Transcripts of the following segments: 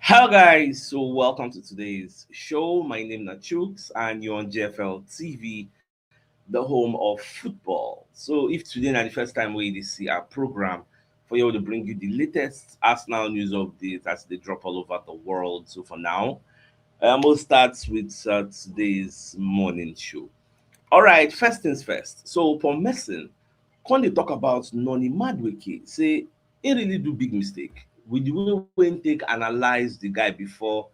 Hello guys, so welcome to today's show. My name is CHUKS and you're on JFL TV, the home of football. So if today is the first time we see our program for you to bring you the latest Arsenal news updates as they drop all over the world. So for now, we'll start with today's morning show. All right, first things first. So for Messi, when they talk about Noni Madueke, say he really do big mistake with the way when take analyze the guy before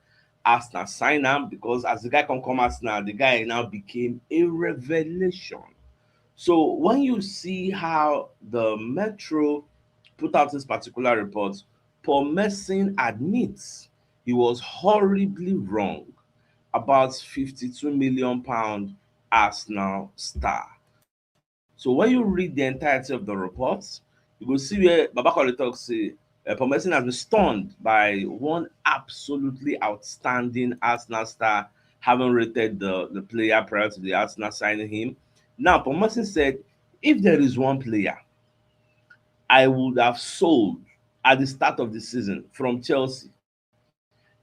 Arsenal sign am, because as the guy come Arsenal, the guy now became a revelation. So when you see how the Metro put out this particular report, Paul Merson admits he was horribly wrong about 52 million pound Arsenal star. So when you read the entirety of the report, you go see where Babakole talk say Paul Merson has been stunned by one absolutely outstanding Arsenal star having rated the player prior to the Arsenal signing him. Now, Paul Merson said, if there is one player I would have sold at the start of the season from Chelsea,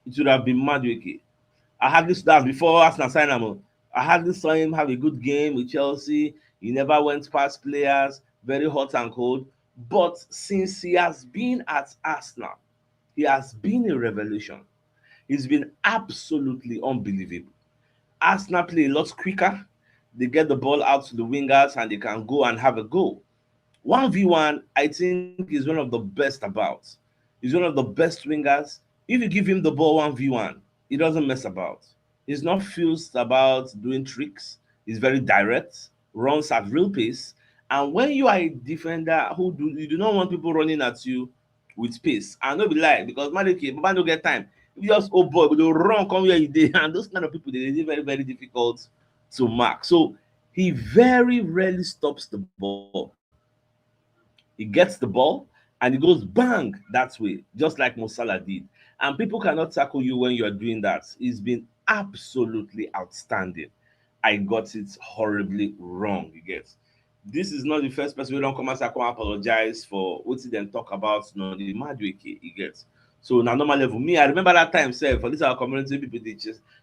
it would have been Madueke. I had this that's before Arsenal signed him. I had this saw him have a good game with Chelsea. He never went past players, very hot and cold. But since he has been at Arsenal, he has been a revelation. He's been absolutely unbelievable. Arsenal play a lot quicker. They get the ball out to the wingers and they can go and have a goal. 1v1, I think, is one of the best about. He's one of the best wingers. If you give him the ball 1v1, he doesn't mess about. He's not fused about doing tricks. He's very direct, runs at real pace. And when you are a defender who do you do not want people running at you with pace, and no be lie, because Madueke, Baba no get time. If you just oh boy, but they run come where you dey, and those kind of people they dey very very difficult to mark. So he very rarely stops the ball. He gets the ball and he goes bang that way, just like Mo Salah did. And people cannot tackle you when you are doing that. It's been absolutely outstanding. I got it horribly wrong, you get. This is not the first person we don't come out and come apologize for what they then talk about no the Madueke, you get. So now normal level. Me, I remember that time, sir, for this our community people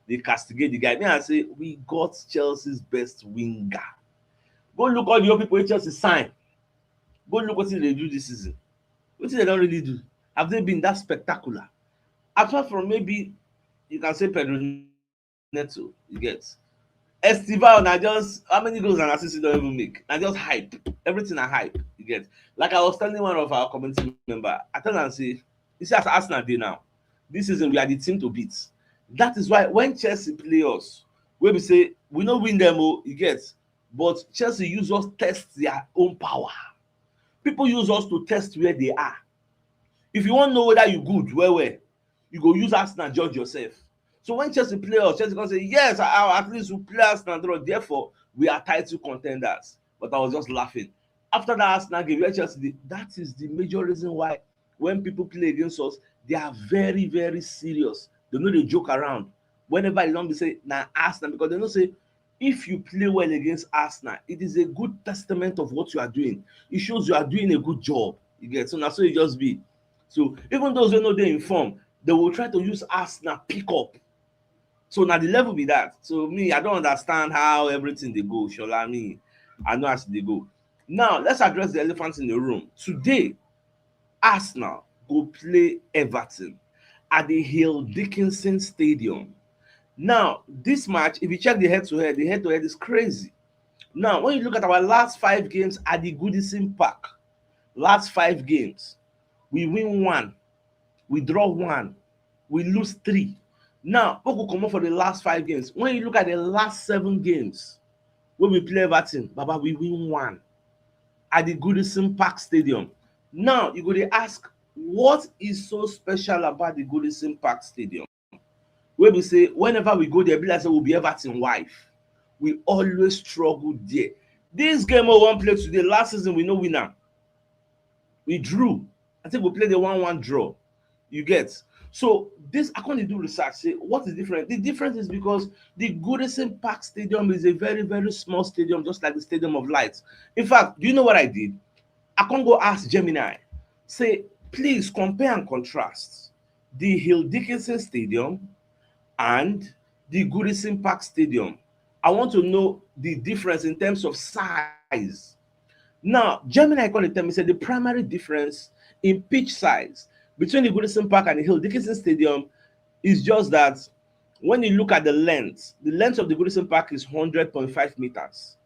they castigate the guy. Me, I say we got Chelsea's best winger. Go look all the old people wey Chelsea sign. Go look wetin dey do this season. Wetin they don really do? Have they been that spectacular? Apart from maybe you can say Pedro Neto, you get. Estival na just how many goals and assists he don even make? Na just hype. Everything na hype, you get. Like I was telling one of our community member, I tell am say, you see as Arsenal dey now, this season we are the team to beat. That is why when Chelsea play us, wey be say we no win them oh, you get, but Chelsea use us test their own power. People use us to test where they are. If you wan know whether you good well well, you go use Arsenal judge yourself. So when Chelsea play us, Chelsea go say yes, at least we play Arsenal draw, therefore we are title contenders. But I was just laughing after that Arsenal game where Chelsea did. That is the major reason why when people play against us, they are very very serious. They no dey joke around. Whenever they don be say na Arsenal, because they know say if you play well against Arsenal, it is a good testament of what you are doing. It shows you are doing a good job, you get. So na so e just be. So even those wey no dey in form, they will try to use Arsenal pick up. So na the level be that. So me, I don't understand how everything dey go. Shola me, I know as dey go. Now let's address the elephant in the room. Today, Arsenal go play Everton at the Hill Dickinson Stadium. Now, this match, if you check the head to head is crazy. Now, when you look at our last 5 games at the Goodison Park, last 5 games, we win 1, we draw 1, we lose 3. Now, who go comot for the last 5 games? When you look at the last 7 games wey we play Everton, Baba, we win 1 at the Goodison Park Stadium. Now, you go dey ask, what is so special about the Goodison Park Stadium? Wey be say whenever we go there, be like say we be Everton wife. We always struggle there. This game we wan play today, last season we no win am. We drew. I think we play the 1-1 draw. You get. So this I can't do research. Say what is different? The difference is because the Goodison Park Stadium is a very very small stadium, just like the Stadium of Light. In fact, do you know what I did? I can't go ask Gemini. Say please compare and contrast the Hill Dickinson Stadium and the Goodison Park Stadium. I want to know the difference in terms of size. Now, Gemini Economy said the primary difference in pitch size between the Goodison Park and the Hill Dickinson Stadium is just that when you look at the length of the Goodison Park is 100.5 meters,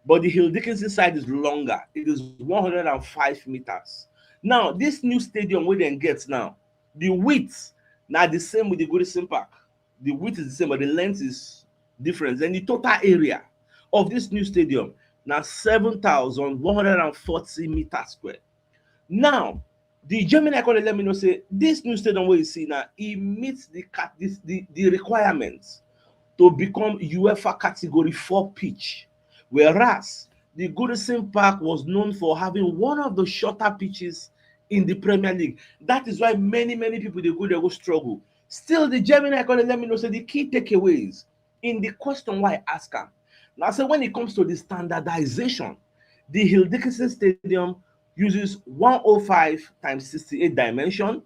but the Hill Dickinson side is longer. It is 105 meters. Now, this new stadium we then get now, the width now the same with the Goodison Park. The width is the same, but the length is different. And the total area of this new stadium now 7,140 meters square. Now, the German economy let me know say this new stadium where you see now it meets the requirements to become UEFA category 4 pitch, whereas the Goodison Park was known for having one of the shorter pitches in the Premier League. That is why many people they go struggle. Still, the German economy let me know say the key takeaways in the question why I ask am. Now, so when it comes to the standardization, the Hill Dickinson Stadium uses 105 times 68 dimension,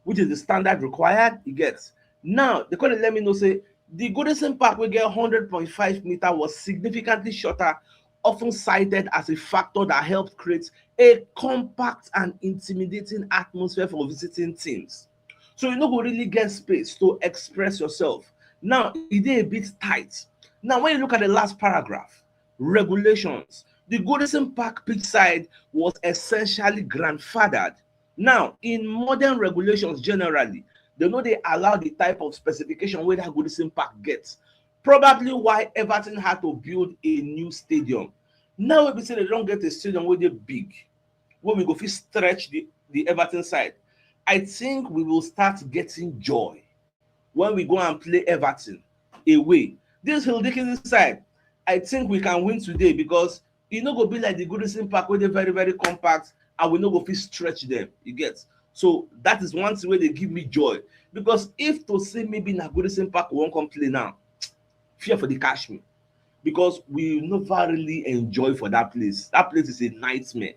which is the standard required. It gets. Now, they call it let me know say the Goodison Park will get 100.5 meter was significantly shorter, often cited as a factor that helped create a compact and intimidating atmosphere for visiting teams. So you no go really get space to express yourself. Now, it is a bit tight. Now, when you look at the last paragraph, regulations, the Goodison Park pitch side was essentially grandfathered. Now, in modern regulations generally, they know they allow the type of specification where that Goodison Park gets. Probably why Everton had to build a new stadium. Now we say they don't get a stadium where they're big, where we go fit stretch the Everton side. I think we will start getting joy when we go and play Everton away. This Hill Dickinson side, I think we can win today because e no go be like the Goodison Park where they're very compact and we no go fit stretch them. You get. So that is one thing where they give me joy. Because if to say maybe na Goodison Park won't come play now, fear for the cash me. Because we never really enjoy for that place. That place is a nightmare.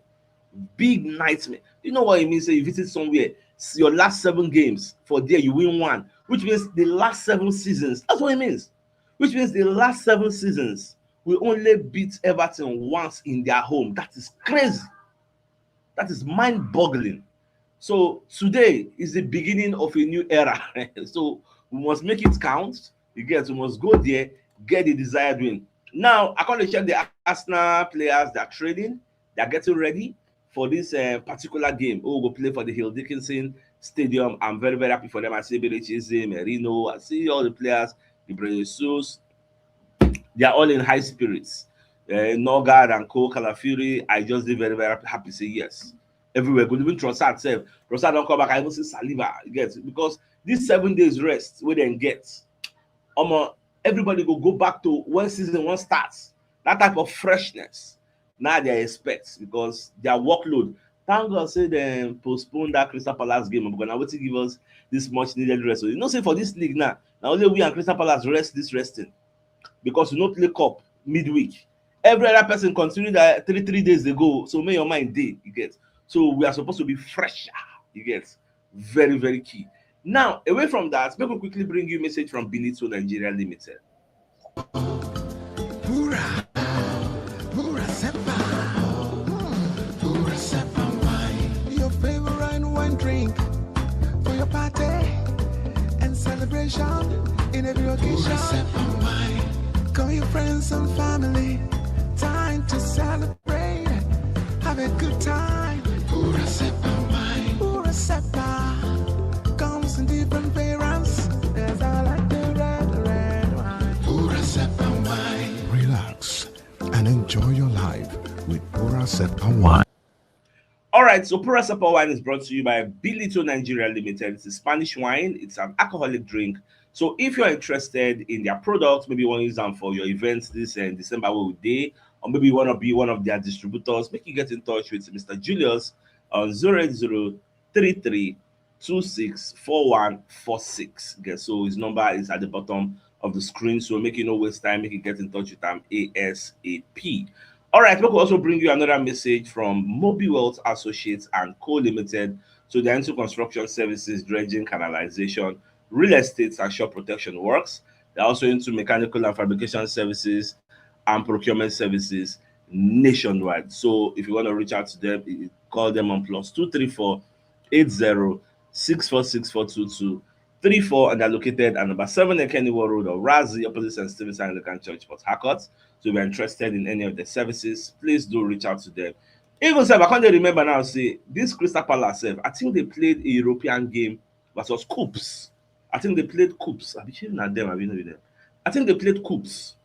Big nightmare. You know what it means? Say you visit somewhere, your last 7 games, for there you win 1, which means the last 7 seasons. That's what it means. Which means the last 7 seasons, we only beat Everton once in their home. That is crazy. That is mind-boggling. So today is the beginning of a new era. So we must make it count. You get, we must go there, get the desired win. Now, according to check the Arsenal players, they're training, they're getting ready for this particular game. Oh, we'll play for the Hill Dickinson Stadium. I'm very happy for them. I see Berechese, Merino, I see all the players, the Jesus. They are all in high spirits. Norgard and Co, Calafiori, I just did very happy to say yes. Everywhere, good. Even Trossard said, Trossard don't come back. I even see Saliba, you get it? Because this 7 days rest, we then get. Everybody go back to when season 1 starts. That type of freshness. Now they expect because their workload. Thank God say they postpone that Crystal Palace game because now what to give us this much needed rest. So you know, say for this league now only we and Crystal Palace rest this resting because we don't play cup midweek. Every other person continue that 3 days ago. So may your mind day, you get. So we are supposed to be fresh, you get. Very key. Now, away from that, let me quickly bring you a message from Benito Nigeria Limited. Pura, pura sepa, pura sepa wine. Your favorite wine drink for your party and celebration in every occasion. Pura sepa wine. Call your friends and family. Time to celebrate. Have a good time. Pura sepa wine. Pura sepa. Comes in different variants. There's I like the red wine. Pura sepa wine. Relax and enjoy your life with Pura sepa wine. All right, so Pura sepa wine is brought to you by Benito Nigeria Limited. It's a Spanish wine. It's an alcoholic drink. So if you're interested in their products, maybe you want to use them for your events this December day, or maybe you want to be one of their distributors, make you get in touch with Mr. Julius on 08033264146. Okay, so his number is at the bottom of the screen. So make you no waste time, make you get in touch with them ASAP. All right, we will also bring you another message from Mobi Wealth Associates and Co Limited. So they're into construction services, dredging, canalization, real estate, and shore protection works. They're also into mechanical and fabrication services and procurement services nationwide. So if you want to reach out to them, call them on +234 80 64642234, and they're located at number 7 Kennywood Road or Razi, opposite St. Stephen's Anglican Church, Port Harcourt. So if you're interested in any of the services, please do reach out to them. Even sef, I can't remember now. Say this Crystal Palace sef, I think they played a European game versus CHUKS. I think they played CHUKS. I be sure na them. I be know them. I think they played CHUKS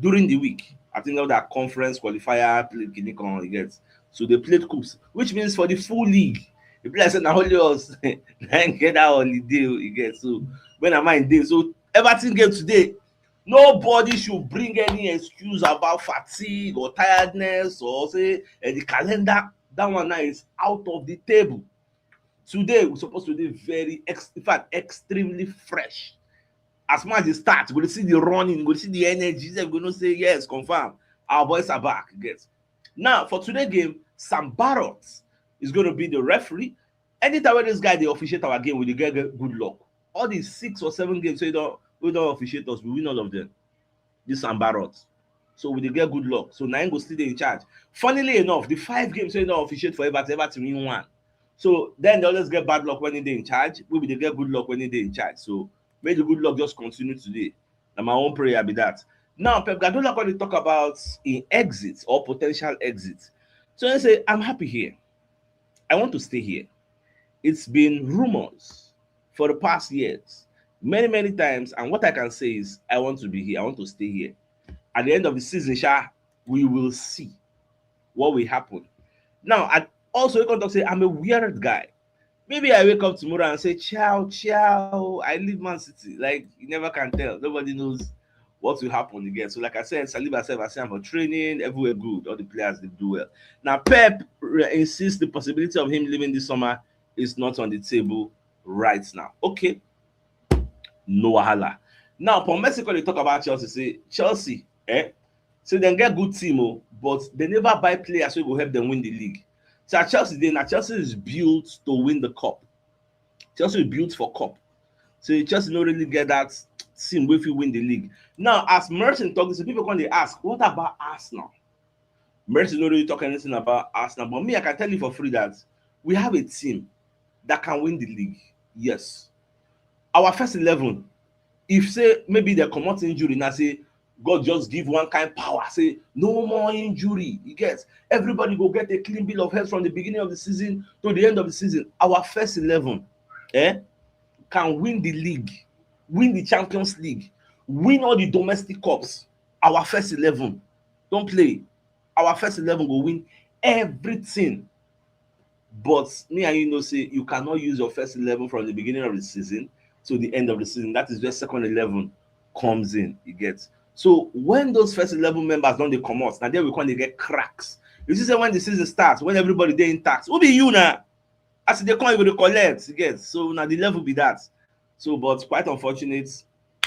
during the week. I think now that conference qualifier played Kinikon, you get. So they played CHUKS, which means for the full league, the players said na only us then get that holiday, you get. So when am I in day? So Everton game today, nobody should bring any excuse about fatigue or tiredness or say the calendar. That one now is out of the table. Today we're supposed to be very, in fact, extremely fresh. As much as it starts, we're going to see the running, we're going to see the energy. We're going to say, yes, confirm. Our boys are back. Guess. Now, for today's game, Sam Barrott is going to be the referee. Anytime when this guy, they officiate our game, we get good luck. All these 6 or 7 games, so we don't officiate us, we win all of them. This Sam Barrott. So we get good luck. So Nine go still in charge. Funnily enough, the 5 games, so you don't officiate for Everton win 1. So then they always get bad luck when they're in charge. We get good luck when they're in charge. So may the good luck just continue today. Now my own prayer be that. Now Pep Guardiola going to talk about in exits or potential exits. So they say, I'm happy here. I want to stay here. It's been rumors for the past years, many times, and what I can say is I want to be here. I want to stay here. At the end of the season, we will see what will happen. Now, I also you can say I'm a weird guy. Maybe I wake up tomorrow and say, ciao, I leave Man City. Like, you never can tell. Nobody knows what will happen again. So, like I said, Saliba said, I say I'm for training, everywhere good. All the players, they do well. Now, Pep insists the possibility of him leaving this summer is not on the table right now. Okay, no wahala. Now, for Mexico, they talk about Chelsea. Say, Chelsea, so they get good team, but they never buy players who will help them win the league. So at Chelsea, Chelsea is built to win the cup. Chelsea is built for cup. So Chelsea don't really get that team if you win the league. Now, as Merton talks, people come they ask, what about Arsenal? Merton don't really talk anything about Arsenal, but me, I can tell you for free that we have a team that can win the league. Yes. Our first 11, if say maybe they come out injury, now say God just give one kind of power, say no more injury. You get everybody go get a clean bill of health from the beginning of the season to the end of the season. Our first 11 can win the league, win the Champions League, win all the domestic cups. Our first 11 don't play. Our first 11 will win everything. But me and you know say you cannot use your first 11 from the beginning of the season to the end of the season. That is where second 11 comes in. You get. So when those first 11 members don't they come out, now there we come they get cracks. You see, say when the season starts, when everybody they intact, who be you now? As they come with the collect, you get. So now the level be that. So, but quite unfortunate,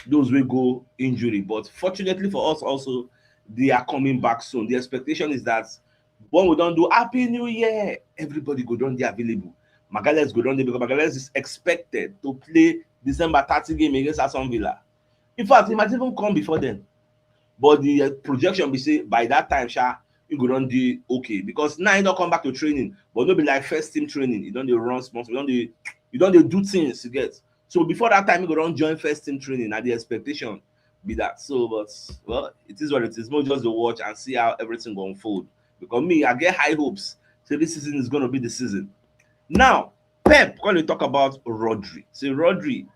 those will go injury. But fortunately for us also, they are coming back soon. The expectation is that when we don't do Happy New Year, everybody go down there available. Magalhaes go down there because Magalhaes is expected to play December 30 game against Aston Villa. In fact, he might even come before then. But the projection be say by that time, you go down do okay because now you don't come back to training, but not be like first team training. You don't do run sponsor, you don't do things you get. So before that time, you go down join first team training. And the expectation be that. So, but well, it is what it is. More just to watch and see how everything will unfold. Because me, I get high hopes. So this season is going to be the season. Now, Pep, when we talk about Rodri, say Rodri,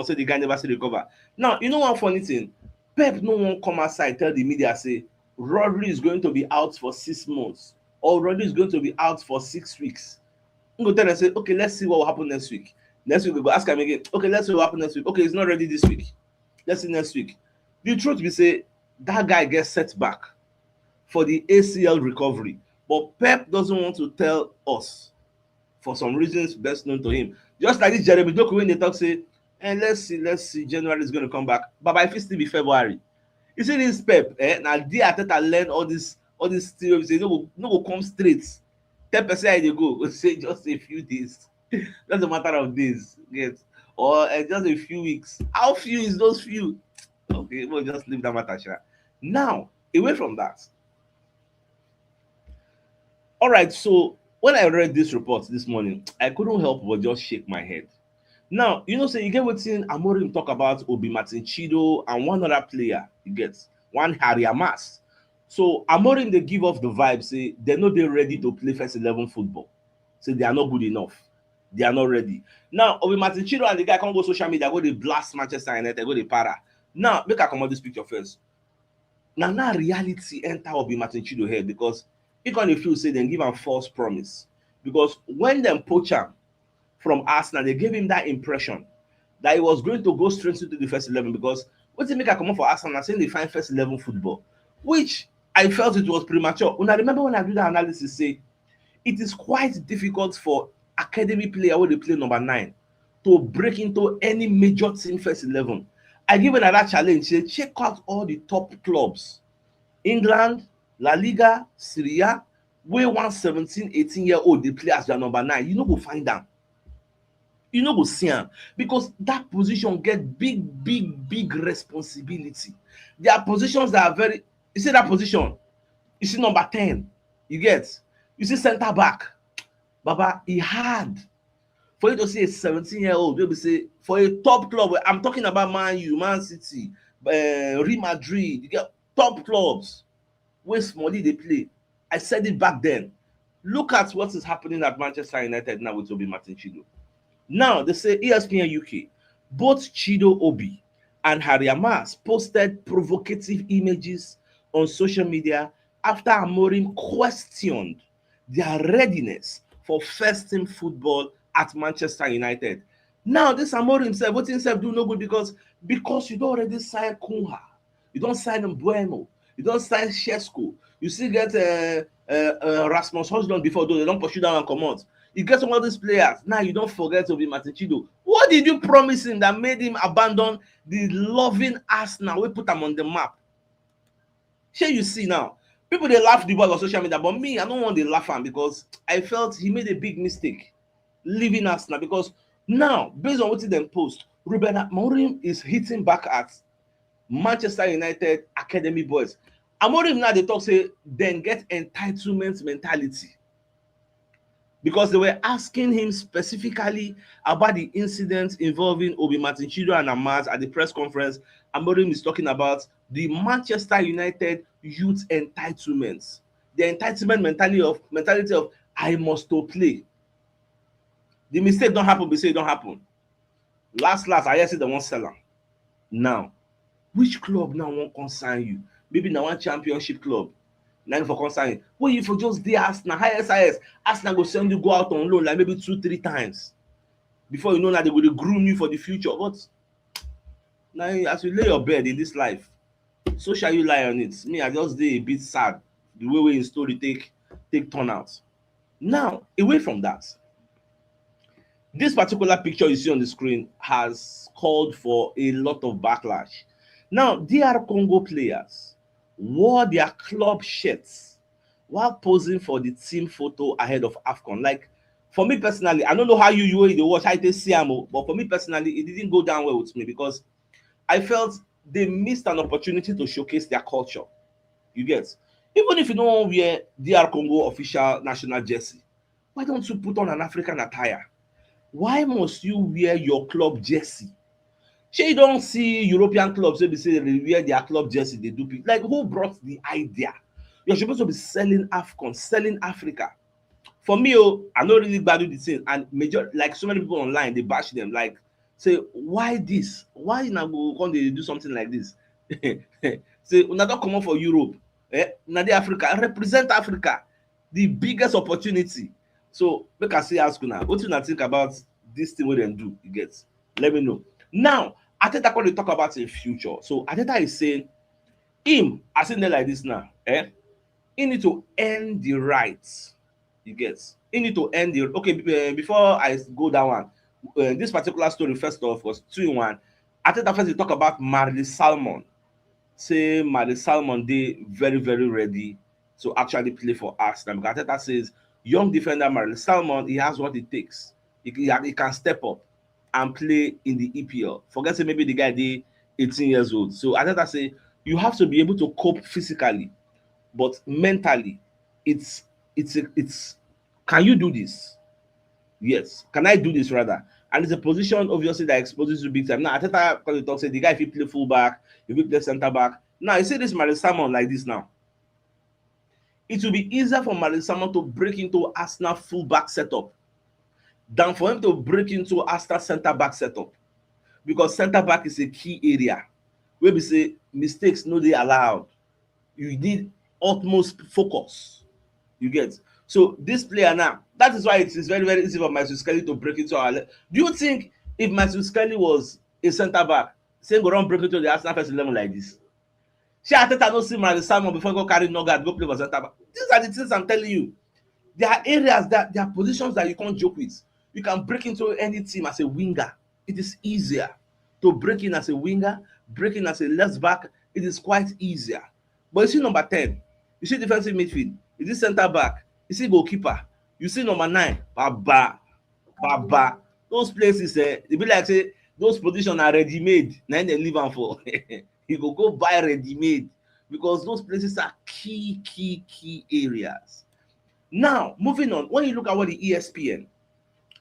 say the guy never see recover. Now, you know one funny thing? Pep no one come outside tell the media say Rodri is going to be out for 6 months or Rodri is going to be out for 6 weeks. I'm going to tell them say, okay, let's see what will happen next week. Next week we go ask him again. Okay, let's see what happen next week. Okay, he's not ready this week. Let's see next week. The truth be say that guy gets set back for the ACL recovery, but Pep doesn't want to tell us for some reasons best known to him. Just like this Jeremy Doku when they talk say, and let's see, January is going to come back, but by still be February. You see this Pep, now the Arteta learn all this theories. Say no go come straight. 10% they go say just a few days. Just a matter of days, get, or just a few weeks. How few is those few? Okay, we'll just leave that matter, sure. Now, away from that, all right. So when I read this report this morning, I couldn't help but just shake my head. Now, say you get wetin Amorim talk about Obi Martin Chido and one other player, you get one Harry Amas. So Amorim dey give off the vibe say they no dey ready to play first 11 football. Say they are not good enough. They are not ready. Now, Obi Martin Chido and the guy come go social media, go dey blast Manchester United, go dey para. Now, make I comot this picture first. Now reality enter Obi Martin Chido head because he come dey feel say dem give am false promise. Because when dem poach am from Arsenal, they gave him that impression that he was going to go straight into the first 11 because wetin make I comot for Arsenal na saying they find first 11 football, which I felt it was premature. Una remember when I do that analysis say it is quite difficult for academy player wey dey play number 9 to break into any major team first 11. I give una that challenge say check out all the top clubs, England, La Liga, Serie A, wey one 17-18-year-old dey play as their number 9. You no go find am. You no go see am because that position get big responsibility. There are positions that are very, you see that position, you see number 10, you get, you see center back, baba, e hard for you to see a 17-year-old wey be say for a top club. I'm talking about Man U, Man City, Real Madrid, you get top clubs wey smally dey play. I said it back then. Look at what is happening at Manchester United now with Obi Martin Chido. Now, they say ESPN UK, both Chido Obi and Harry Amas posted provocative images on social media after Amorim questioned their readiness for first team football at Manchester United. Now, this Amorim himself, what himself do no good because you don't already sign Kunha, you don't sign Mbuemo, you don't sign Shesko, you still get Rasmus Højlund before, though they don't pursue that one come out. You get some of these players. Now you don't forget to be Martin Chido. What did you promise him that made him abandon the loving Arsenal? We put him on the map. Here you see now. People they laugh the boy on social media, but me, I don't want to laugh at him because I felt he made a big mistake leaving Arsenal. Because now, based on what he then post, Ruben Amorim is hitting back at Manchester United academy boys. Amorim now they talk say then get entitlement mentality. Because they were asking him specifically about the incident involving Obi Martin Chido and Amas at the press conference. Amorim is talking about the Manchester United youth entitlements, the entitlement mentality of I must to play. The mistake don't happen, they say it don't happen. Last, I hear say they won't sell him. Now, which club now won't consign you? Maybe now one championship club. Now for consigning. Well, if you just dey Arsenal, highest, Arsenal go send you go out on loan like maybe 2-3 times. Before you know that they will groom you for the future. But now as you lay your bed in this life, so shall you lie on it. Me, I just dey a bit sad the way we in story take turn out. Now, away from that, this particular picture you see on the screen has called for a lot of backlash. Now, DR Congo players wore their club shirts while posing for the team photo ahead of AFCON. Like, for me personally, I don't know how you watch, how they see them, but for me personally, it didn't go down well with me because I felt they missed an opportunity to showcase their culture. You get? Even if you don't wear DR Congo official national jersey, why don't you put on an African attire? Why must you wear your club jersey? Shey you don't see European clubs wey be say they wear their club jersey, they do people. Like, who brought the idea? You're supposed to be selling AFCON, selling Africa. For me, I no really value the thing, and major like so many people online they bash them like say why this? Why now go come they do something like this? Say una don comot for Europe, na dey Africa, represent Africa, the biggest opportunity. So make I say ask una, what una think about this thing wey dem do? You get? Let me know. Now, Arteta come dey talk about im future. So Arteta is saying him as in there like this now, he need to earn the rights. You get? He need to earn the before I go that one. This particular story first off was 2-in-1. Arteta first dey talk about Marley Salmon. Say Marley Salmon dey very very ready to actually play for Arsenal. Because Arteta says young defender Marley Salmon, he has what it takes he can step up and play in the EPL. Forget say maybe the guy dey 18 years old. So Arteta say you have to be able to cope physically, but mentally, it's can you do this? Yes. Can I do this rather? And it's a position obviously that exposes you big time. Now Arteta because he talk say the guy if he play full back, if he play center back. Now you see this Maris Simon like this now. It will be easier for Maris Simon to break into Arsenal full back setup than for him to break into Arsenal center back setup, because center back is a key area where we say mistakes no dey allowed. You need utmost focus. You get. So this player now, that is why it is very, very easy for Matthew Skelly to break into our. Do you think if Matthew Skelly was a centre back, say go run break into the Arsenal first 11 like this? Shey Arteta no see Maris Simon before he go carry Nogard go play for centre back? These are the things I'm telling you. There are areas that there are positions that you can't joke with. You can break into any team as a winger. It is easier to break in as a winger, break in as a left back. It is quite easier. But you see number 10, you see defensive midfield, you see centre back, you see goalkeeper, you see number 9, baba. Those places, they be like say those positions are ready-made. Now they leave am for. You go buy ready-made because those places are key areas. Now, moving on, when you look at what the ESPN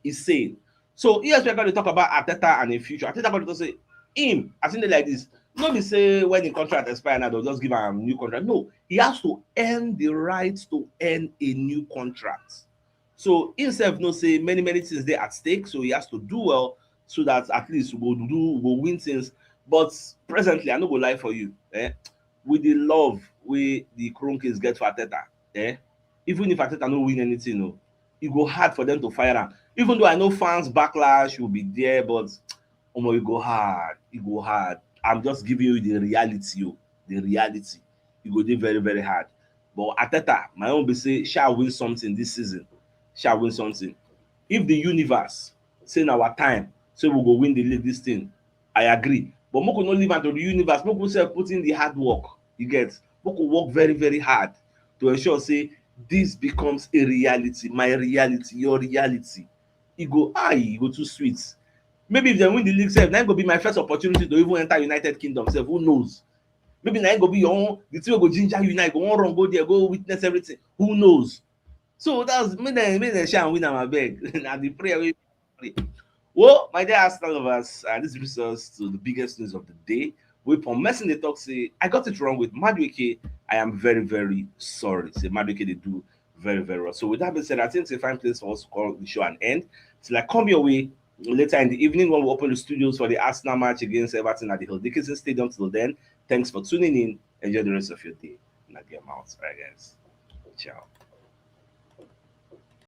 is saying, so ESPN going to talk about Arteta and in future. Arteta going to say him, I think they like this. No be say when the contract expire now they'll just give him a new contract. No, he has to earn the right to earn a new contract. So himself no say many things there at stake, so he has to do well so that at least we go win things. But presently, I no go lie for you, with the love wey the Kroenkes get for Arteta, even if Arteta no win anything, no, it go hard for them to fire am. Even though I know fans backlash will be there, but it go hard. It go hard. I'm just giving you the reality, the reality. It go dey very, very hard. But Arteta, my own be say, shall win something this season. Shall win something. If the universe say na our time, say we go win the league this thing, I agree. But make we no leave am to the universe. Make we self put in the hard work. You get. Make we work very, very hard to ensure say this becomes a reality. My reality, your reality. E go too sweet. Maybe if they win the league sef, na im go be my first opportunity to even enter United Kingdom sef. Who knows? Maybe na im go be your own, the thing wey go ginger you now, you go wan run go there, go witness everything. Who knows? So that's make dem share and win am abeg. Na the prayer wey we pray. Well, my dear Arsenal lovers, this brings us to the biggest news of the day. Wey Paul Merson dey talk say, I got it wrong with Madueke. I am very, very sorry. Say Madueke dey do very, very well. So with that being said, I think it's a fine place for us to call the show an end. Till I come your way later in the evening when we open the studios for the Arsenal match against Everton at the Hill Dickinson Stadium. Till then, thanks for tuning in. Enjoy the rest of your day. And I get out. All right, guys. Ciao.